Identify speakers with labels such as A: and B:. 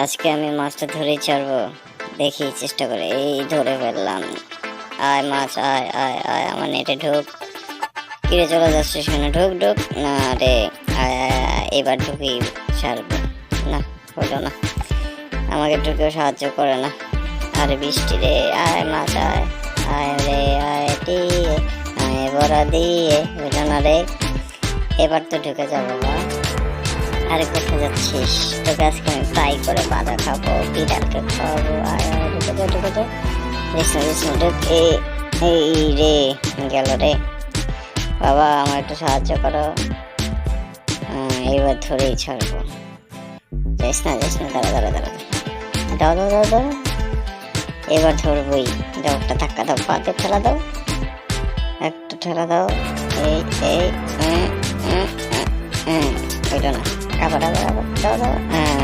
A: আজকে আমি মাছটা ধরেই ছাড়বো। দেখি চেষ্টা করে, এই ধরে ফেললাম। আয় মাছ, আয় আয় আয়, আমার নেটে ঢুক। কিরে চলে যাচ্ছে শুনে, ঢুক ঢুক। না রে, আয় আয় আয়, এবার ঢুকি ছাড়বো। না, হলো না, আমাকে ঢুকেও সাহায্য করে না। আরে বৃষ্টি রে, আয় মাছ আয়, আয় রে আয় দিয়ে, আয় বড়া দিয়ে, বুঝো না রে। এবার তো ঢুকে যাবো বা। আরে কোথায় যাচ্ছিস? তোকে আজকে আমি ফ্রাই করে বাঁধা খাবো, বিড়ালকে খাওয়াবো। আয় আয়, ঢুকে যা ঢুকে যা। বিষ্ণু বিষ্ণু ঢুক। এই রে, গেল রে। বাবা আমার একটু সাহায্য করো। এবার ধরেই ছাড়বো। যাইস না যাইস না, দাঁড়া দাঁড়া দাঁড়া, দাও দাও দাও দাও। এবার ধরবই। দাও, একটা ধাক্কা দাও, পাতে ঠেলা দাও, একটা ঠেলা দাও। এই এই ওইটা না, কাপড় দাও দাও।